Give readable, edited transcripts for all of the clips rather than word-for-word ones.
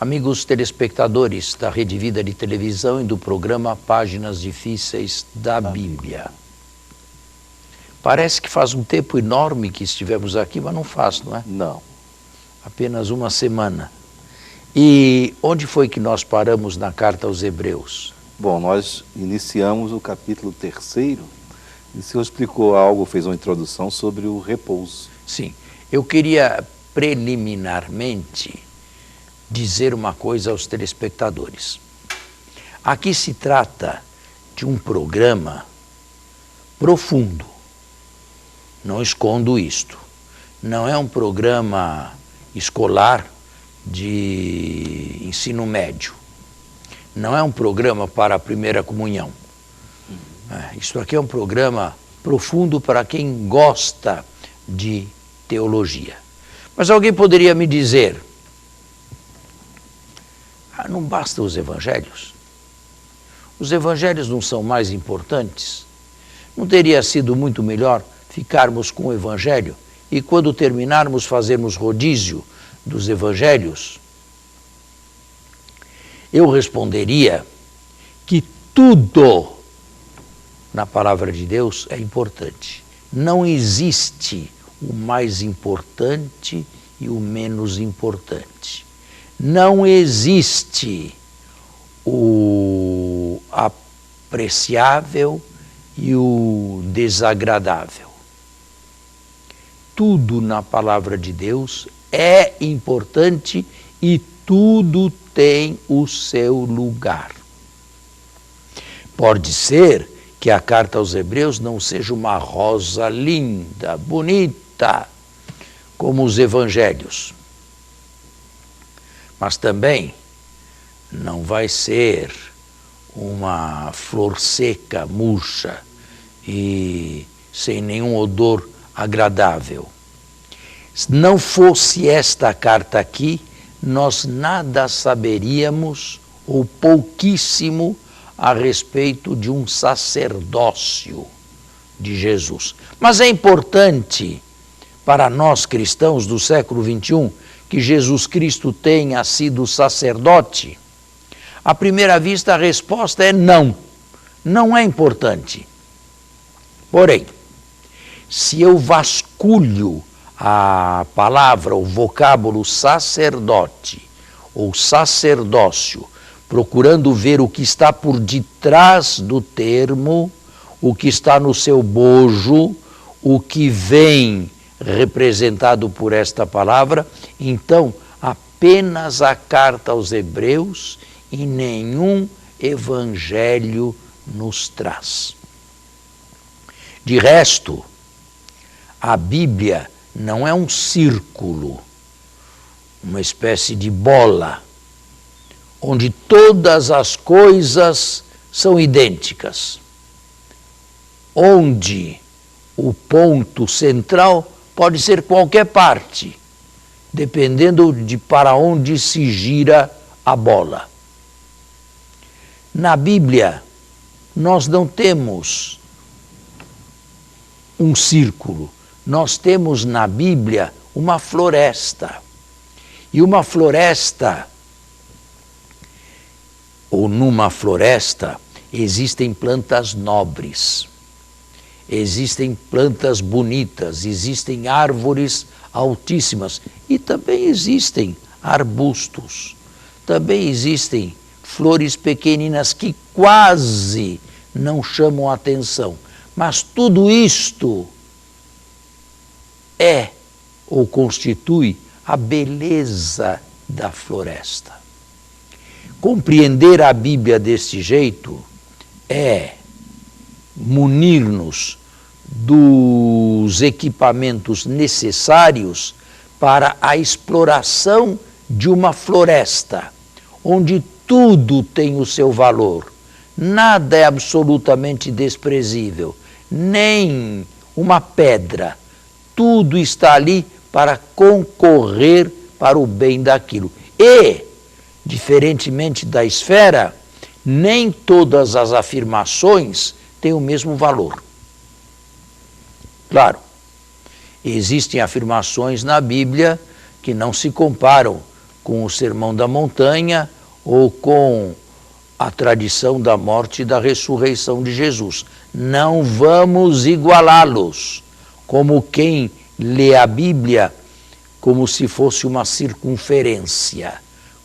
Amigos telespectadores da Rede Vida de Televisão e do programa Páginas Difíceis da Bíblia. Parece que faz um tempo enorme que estivemos aqui, mas não faz, não é? Não. Apenas uma semana. E onde foi que nós paramos na carta aos Hebreus? Bom, nós iniciamos o capítulo 3 e o senhor explicou algo, fez uma introdução sobre o repouso. Sim, eu queria preliminarmente dizer uma coisa aos telespectadores. Aqui se trata de um programa profundo, não escondo isto. Não é um programa escolar de ensino médio. Não é um programa para a primeira comunhão. Isto aqui é um programa profundo para quem gosta de teologia. Mas alguém poderia me dizer, não basta os evangelhos? Os evangelhos não são mais importantes? Não teria sido muito melhor ficarmos com o evangelho e quando terminarmos fazermos rodízio dos evangelhos? Eu responderia que tudo na palavra de Deus é importante. Não existe o mais importante e o menos importante. Não existe o apreciável e o desagradável. Tudo na palavra de Deus é importante e tudo tem o seu lugar. Pode ser que a carta aos Hebreus não seja uma rosa linda, bonita, como os evangelhos. Mas também não vai ser uma flor seca, murcha e sem nenhum odor agradável. Se não fosse esta carta aqui, nós nada saberíamos, ou pouquíssimo, a respeito de um sacerdócio de Jesus. Mas é importante para nós cristãos do século XXI que Jesus Cristo tenha sido sacerdote? À primeira vista a resposta é não. Não é importante. Porém, se eu vasculho a palavra, o vocábulo sacerdote ou sacerdócio, procurando ver o que está por detrás do termo, o que está no seu bojo, o que vem representado por esta palavra, então apenas a carta aos Hebreus e nenhum evangelho nos traz. De resto, a Bíblia não é um círculo, uma espécie de bola, onde todas as coisas são idênticas, onde o ponto central pode ser qualquer parte, dependendo de para onde se gira a bola. Na Bíblia, nós não temos um círculo, nós temos na Bíblia uma floresta. E uma floresta, ou numa floresta, existem plantas nobres. Existem plantas bonitas, existem árvores altíssimas e também existem arbustos. Também existem flores pequeninas que quase não chamam a atenção. Mas tudo isto é ou constitui a beleza da floresta. Compreender a Bíblia deste jeito é munir-nos dos equipamentos necessários para a exploração de uma floresta, onde tudo tem o seu valor. Nada é absolutamente desprezível, nem uma pedra. Tudo está ali para concorrer para o bem daquilo. E, diferentemente da esfera, nem todas as afirmações têm o mesmo valor. Claro, existem afirmações na Bíblia que não se comparam com o Sermão da Montanha ou com a tradição da morte e da ressurreição de Jesus. Não vamos igualá-los, como quem lê a Bíblia como se fosse uma circunferência,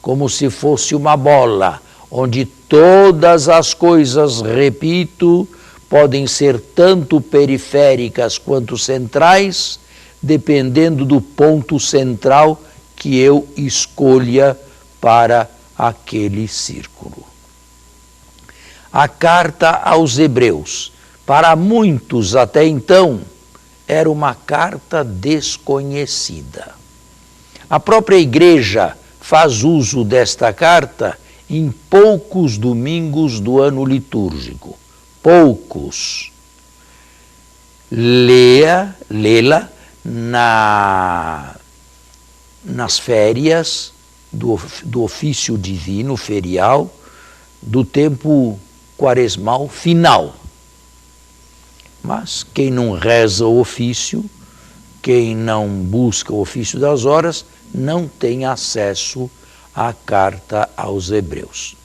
como se fosse uma bola, onde todas as coisas, repito, podem ser tanto periféricas quanto centrais, dependendo do ponto central que eu escolha para aquele círculo. A carta aos Hebreus, para muitos até então, era uma carta desconhecida. A própria igreja faz uso desta carta em poucos domingos do ano litúrgico. Poucos. Lê-la nas férias do ofício divino ferial do tempo quaresmal final. Mas quem não reza o ofício, quem não busca o ofício das horas, não tem acesso à carta aos Hebreus.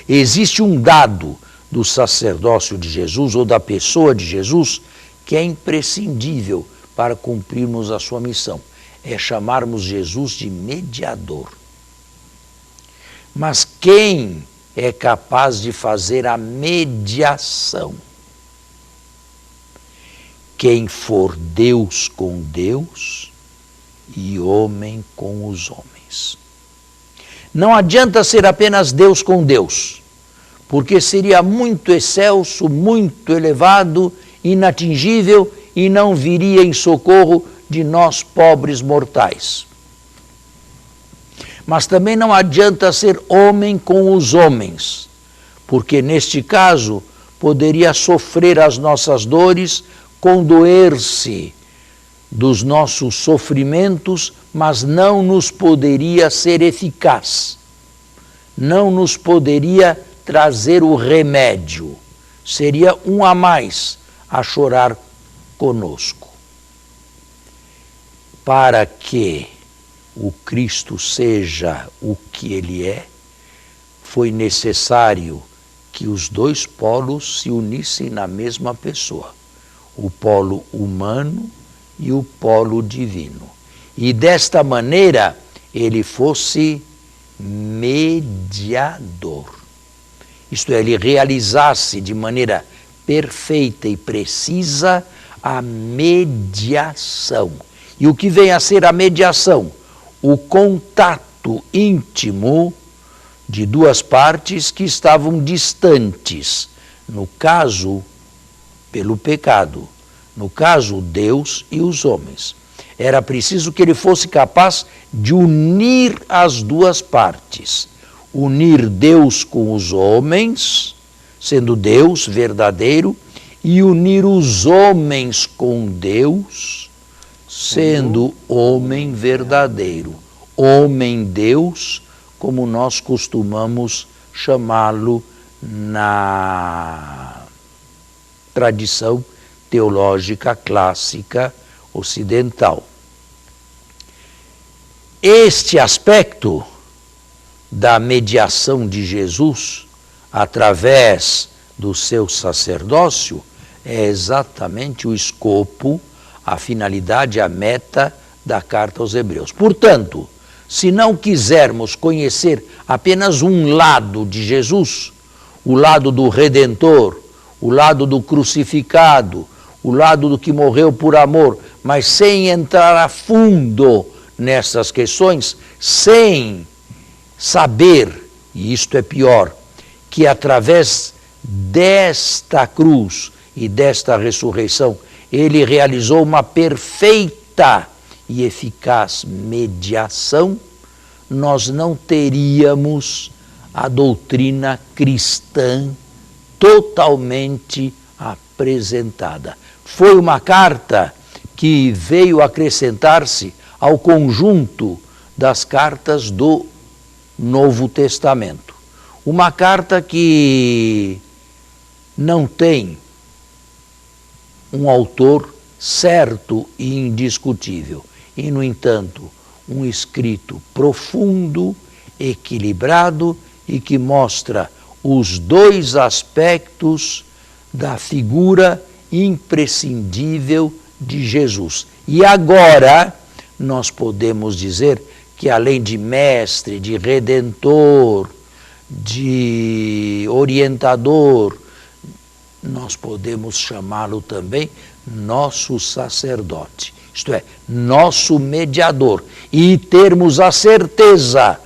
Existe um dado do sacerdócio de Jesus ou da pessoa de Jesus que é imprescindível para cumprirmos a sua missão. É chamarmos Jesus de mediador. Mas quem é capaz de fazer a mediação? Quem for Deus com Deus e homem com os homens. Não adianta ser apenas Deus com Deus, porque seria muito excelso, muito elevado, inatingível e não viria em socorro de nós pobres mortais. Mas também não adianta ser homem com os homens, porque neste caso poderia sofrer as nossas dores, condoer-se dos nossos sofrimentos, mas não nos poderia ser eficaz, não nos poderia trazer o remédio, seria um a mais a chorar conosco. Para que o Cristo seja o que ele é, foi necessário que os dois polos se unissem na mesma pessoa, o polo humano e o polo divino. E desta maneira ele fosse mediador. Isto é, ele realizasse de maneira perfeita e precisa a mediação. E o que vem a ser a mediação? O contato íntimo de duas partes que estavam distantes, no caso, pelo pecado, no caso, Deus e os homens. Era preciso que ele fosse capaz de unir as duas partes, unir Deus com os homens, sendo Deus verdadeiro, e unir os homens com Deus, sendo homem verdadeiro, homem-Deus, como nós costumamos chamá-lo na tradição teológica clássica ocidental. Este aspecto da mediação de Jesus, através do seu sacerdócio, é exatamente o escopo, a finalidade, a meta da carta aos Hebreus. Portanto, se não quisermos conhecer apenas um lado de Jesus, o lado do Redentor, o lado do crucificado, o lado do que morreu por amor, mas sem entrar a fundo nessas questões, sem saber, e isto é pior, que através desta cruz e desta ressurreição, ele realizou uma perfeita e eficaz mediação, nós não teríamos a doutrina cristã totalmente apresentada. Foi uma carta que veio acrescentar-se ao conjunto das cartas do Novo Testamento. Uma carta que não tem um autor certo e indiscutível. E, no entanto, um escrito profundo, equilibrado e que mostra os dois aspectos da figura imprescindível de Jesus. E agora nós podemos dizer que além de mestre, de redentor, de orientador, nós podemos chamá-lo também nosso sacerdote, isto é, nosso mediador, e termos a certeza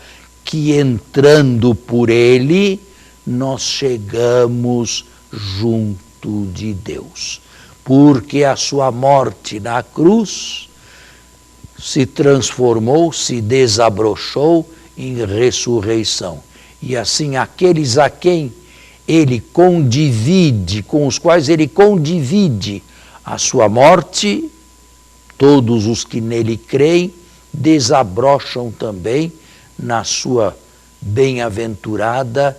que entrando por ele, nós chegamos junto de Deus. Porque a sua morte na cruz se transformou, se desabrochou em ressurreição. E assim aqueles a quem ele condivide, com os quais ele condivide a sua morte, todos os que nele creem, desabrocham também na sua bem-aventurada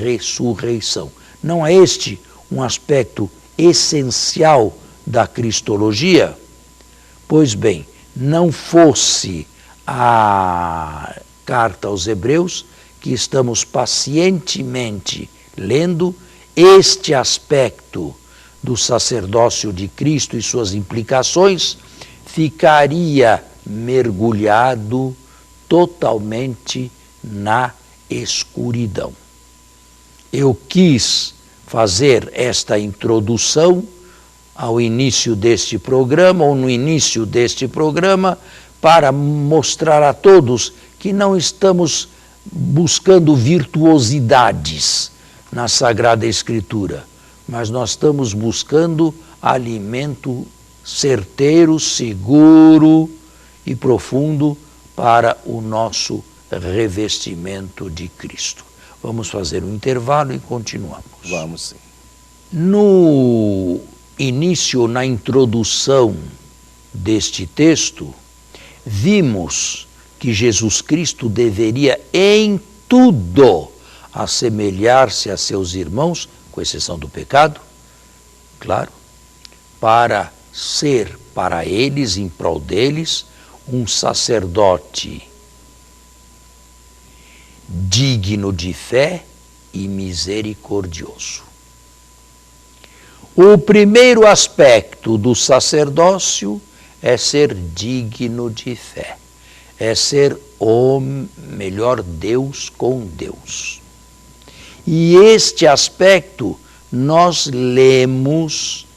ressurreição. Não é este um aspecto essencial da cristologia? Pois bem, não fosse a carta aos Hebreus, que estamos pacientemente lendo, este aspecto do sacerdócio de Cristo e suas implicações ficaria mergulhado totalmente na escuridão. Eu quis fazer esta introdução ao início deste programa, ou no início deste programa, para mostrar a todos que não estamos buscando virtuosidades na Sagrada Escritura, mas nós estamos buscando alimento certeiro, seguro e profundo para o nosso revestimento de Cristo. Vamos fazer um intervalo e continuamos. Vamos sim. No início, na introdução deste texto, vimos que Jesus Cristo deveria em tudo assemelhar-se a seus irmãos, com exceção do pecado, claro, para ser para eles, em prol deles, um sacerdote digno de fé e misericordioso. O primeiro aspecto do sacerdócio é ser digno de fé, é ser Deus com Deus. E este aspecto nós lemos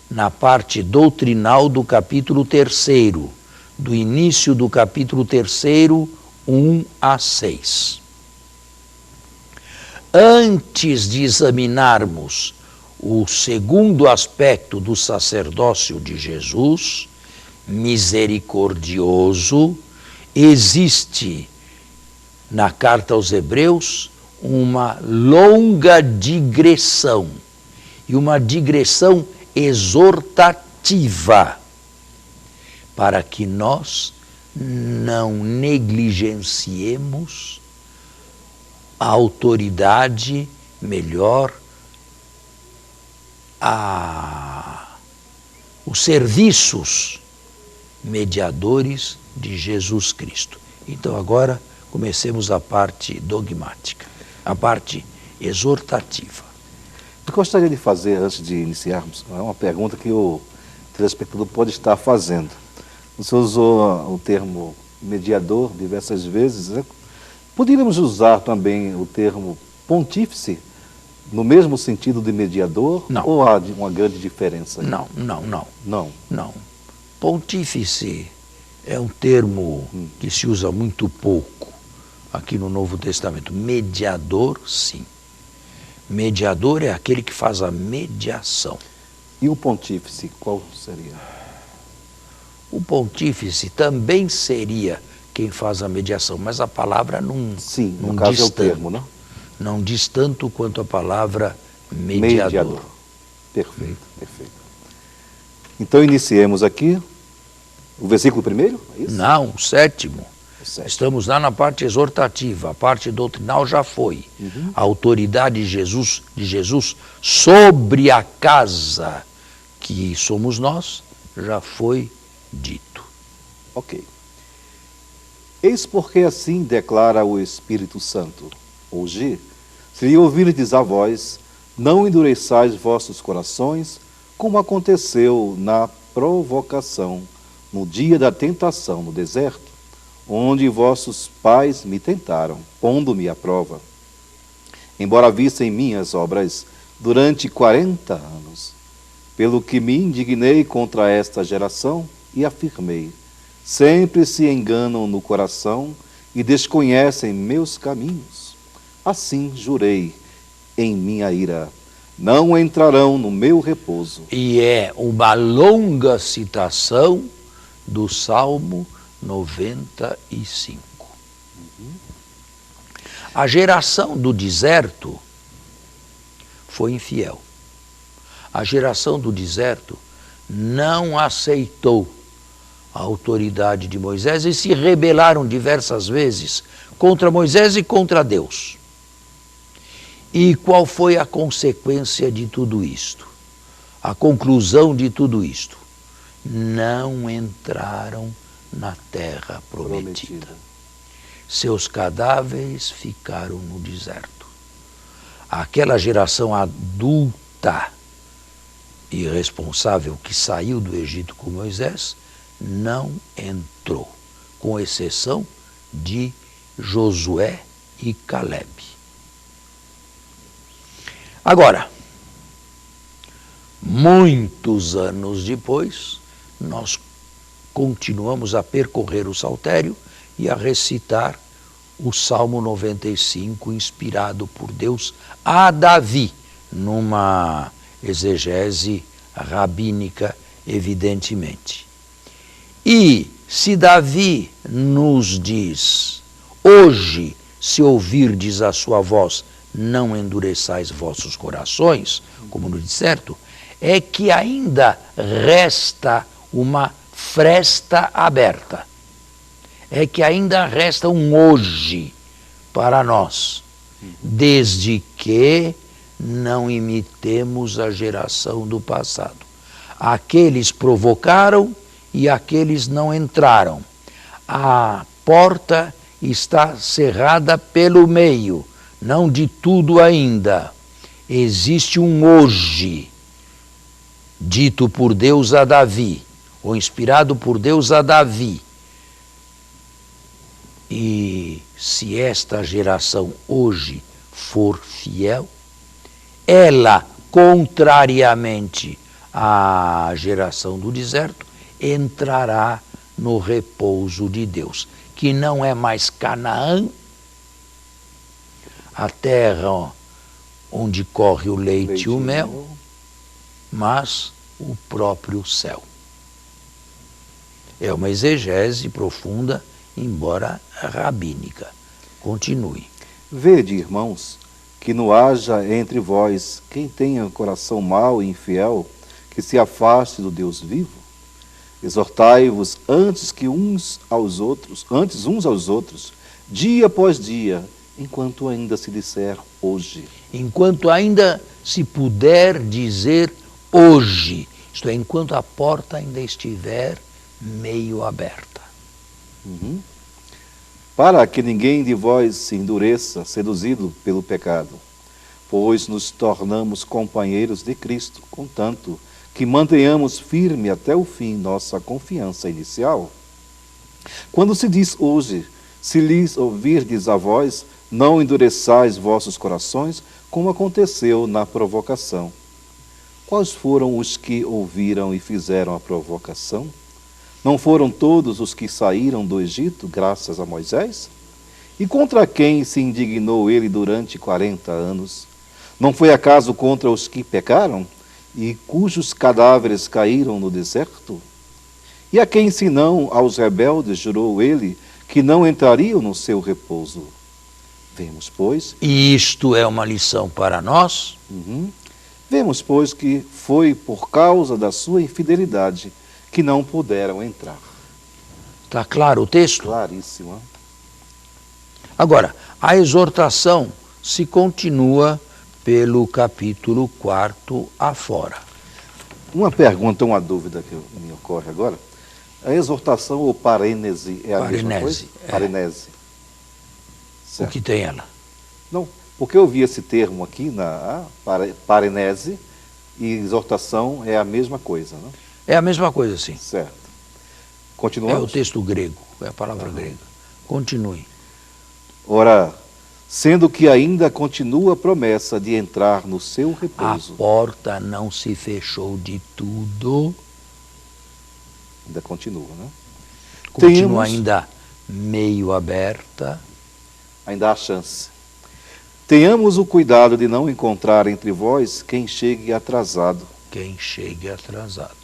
na parte doutrinal do capítulo 3º, do início do capítulo 3º, 1 a 6. Antes de examinarmos o segundo aspecto do sacerdócio de Jesus, misericordioso, existe na carta aos Hebreus uma longa digressão, e uma digressão exortativa, para que nós não negligenciemos a autoridade, melhor, os serviços mediadores de Jesus Cristo. Então agora comecemos a parte dogmática, a parte exortativa. Eu gostaria de fazer, antes de iniciarmos, uma pergunta que o telespectador pode estar fazendo. O senhor usou o termo mediador diversas vezes, né? Poderíamos usar também o termo pontífice no mesmo sentido de mediador? Não. Ou há uma grande diferença aí? Não. Não. Pontífice é um termo que se usa muito pouco aqui no Novo Testamento. Mediador, sim. Mediador é aquele que faz a mediação. E o pontífice, qual seria? O pontífice também seria quem faz a mediação, mas a palavra não, Sim, não no caso diz é o tanto. termo, não? Não diz tanto quanto a palavra mediador. Perfeito, perfeito. Então iniciemos aqui o versículo 1º, é isso? Não, o sétimo. O sétimo. Estamos lá na parte exortativa, a parte doutrinal já foi. A autoridade de Jesus sobre a casa que somos nós já foi dito. Ok. Eis porque assim declara o Espírito Santo. Hoje, se lhe ouvirdes a voz, não endureçais vossos corações, como aconteceu na provocação, no dia da tentação no deserto, onde vossos pais me tentaram, pondo-me à prova. Embora vissem minhas obras durante 40 anos, pelo que me indignei contra esta geração e afirmei: sempre se enganam no coração e desconhecem meus caminhos. Assim jurei em minha ira: não entrarão no meu repouso. E é uma longa citação do Salmo 95. A geração do deserto foi infiel. A geração do deserto não aceitou a autoridade de Moisés e se rebelaram diversas vezes contra Moisés e contra Deus. E qual foi a consequência de tudo isto? A conclusão de tudo isto? Não entraram na terra prometida. Seus cadáveres ficaram no deserto. Aquela geração adulta e responsável que saiu do Egito com Moisés não entrou, com exceção de Josué e Caleb. Agora, muitos anos depois, nós continuamos a percorrer o saltério e a recitar o Salmo 95, inspirado por Deus a Davi, numa exegese rabínica, evidentemente. E se Davi nos diz: hoje, se ouvirdes a sua voz, não endureçais vossos corações, como no certo, é que ainda resta uma fresta aberta. É que ainda resta um hoje para nós, desde que não imitemos a geração do passado. Aqueles provocaram e aqueles não entraram. A porta está cerrada pelo meio, não de tudo ainda. Existe um hoje, dito por Deus a Davi, ou inspirado por Deus a Davi. E se esta geração hoje for fiel, ela, contrariamente à geração do deserto, entrará no repouso de Deus, que não é mais Canaã, a terra onde corre o leite e o mel, mas o próprio céu. É uma exegese profunda, embora rabínica. Continue. Vede, irmãos, que não haja entre vós quem tenha coração mau e infiel, que se afaste do Deus vivo. Exortai-vos antes uns aos outros, dia após dia, enquanto ainda se disser hoje. Enquanto ainda se puder dizer hoje, isto é, enquanto a porta ainda estiver meio aberta. Para que ninguém de vós se endureça, seduzido pelo pecado, pois nos tornamos companheiros de Cristo, contanto que mantenhamos firme até o fim nossa confiança inicial. Quando se diz hoje, se lhes ouvirdes a voz, não endureçais vossos corações, como aconteceu na provocação. Quais foram os que ouviram e fizeram a provocação? Não foram todos os que saíram do Egito, graças a Moisés? E contra quem se indignou ele durante 40 anos? Não foi acaso contra os que pecaram, e cujos cadáveres caíram no deserto? E a quem, senão aos rebeldes, jurou ele que não entrariam no seu repouso? Vemos, pois... E isto é uma lição para nós? Vemos, pois, que foi por causa da sua infidelidade que não puderam entrar. Está claro o texto? Claríssimo. Agora, a exortação se continua pelo capítulo 4 afora. Uma pergunta, uma dúvida que me ocorre agora. A exortação ou parênese é a mesma Parenese, coisa? é. Parenese. O Certo. que tem ela? Não, porque eu vi esse termo aqui, parenese, e exortação é a mesma coisa, não? É a mesma coisa, sim. Certo. É Continuamos? o texto grego, é a palavra grega. Continue. Ora, sendo que ainda continua a promessa de entrar no seu A repouso. porta não se fechou de tudo, Ainda continua, né? continua Tenhamos- ainda meio aberta. Ainda há chance. Tenhamos o cuidado de não encontrar entre vós quem chegue atrasado, Quem chegue atrasado.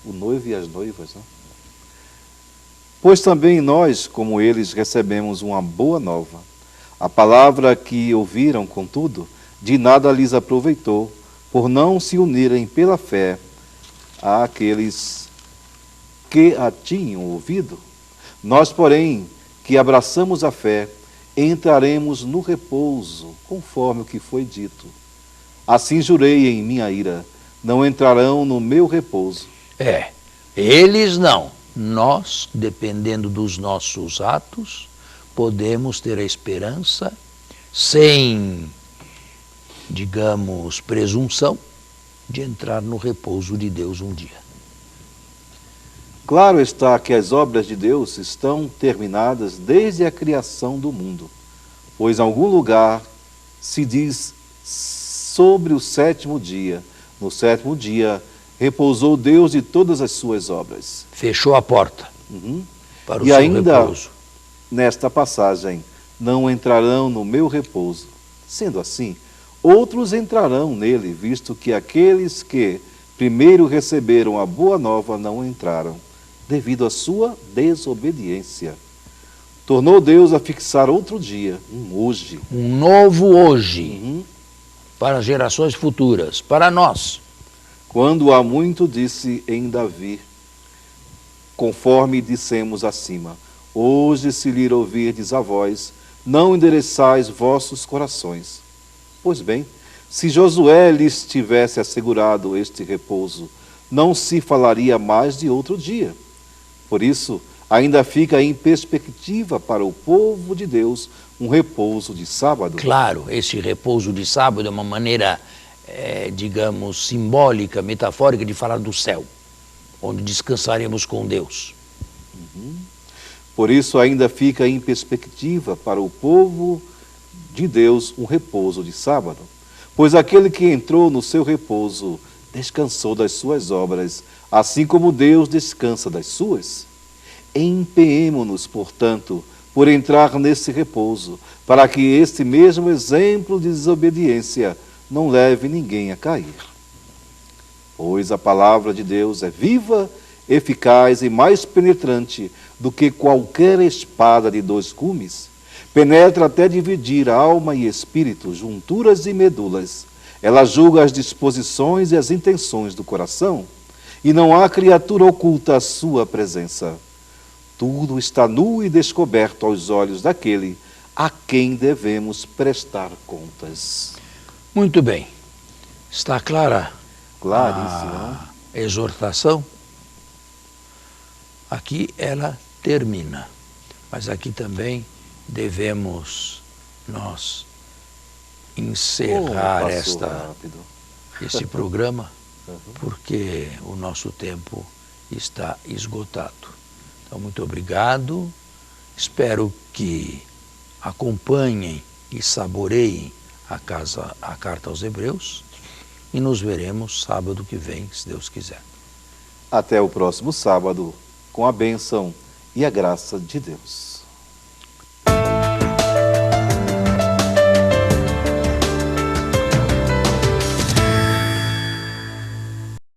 o noivo e as noivas, né? Pois também nós, como eles, recebemos uma boa nova. A palavra que ouviram, contudo, de nada lhes aproveitou, por não se unirem pela fé àqueles que a tinham ouvido. Nós, porém, que abraçamos a fé, entraremos no repouso, conforme o que foi dito. Assim jurei em minha ira, não entrarão no meu repouso. Eles não. Nós, dependendo dos nossos atos, podemos ter a esperança, sem, digamos, presunção, de entrar no repouso de Deus um dia. Claro está que as obras de Deus estão terminadas desde a criação do mundo, pois em algum lugar se diz sobre o sétimo dia. No sétimo dia repousou Deus de todas as suas obras. Fechou a porta para o E seu ainda repouso. nesta passagem, não entrarão no meu repouso. Sendo assim, outros entrarão nele, visto que aqueles que primeiro receberam a boa nova não entraram, devido à sua desobediência. Tornou Deus a fixar outro dia, um hoje. Um novo hoje para gerações futuras, para nós. Quando há muito disse em Davi, conforme dissemos acima, hoje se lhe ouvirdes a voz, não endereçais vossos corações. Pois bem, se Josué lhes tivesse assegurado este repouso, não se falaria mais de outro dia. Por isso, ainda fica em perspectiva para o povo de Deus um repouso de sábado. Claro, esse repouso de sábado é uma maneira, digamos, simbólica, metafórica de falar do céu, onde descansaremos com Deus. Por isso, ainda fica em perspectiva para o povo de Deus um repouso de sábado. Pois aquele que entrou no seu repouso descansou das suas obras, assim como Deus descansa das suas. Empenhemo-nos, portanto, por entrar nesse repouso, para que este mesmo exemplo de desobediência não leve ninguém a cair. Pois a palavra de Deus é viva, eficaz e mais penetrante do que qualquer espada de 2 gumes. Penetra até dividir alma e espírito, junturas e medulas. Ela julga as disposições e as intenções do coração, e não há criatura oculta à sua presença. Tudo está nu e descoberto aos olhos daquele a quem devemos prestar contas. Muito bem. Está clara Claríssimo. a exortação? Aqui ela termina, mas aqui também devemos nós encerrar esse programa, porque o nosso tempo está esgotado. Então, muito obrigado. Espero que acompanhem e saboreiem a carta aos Hebreus e nos veremos sábado que vem, se Deus quiser. Até o próximo sábado, com a bênção e a graça de Deus.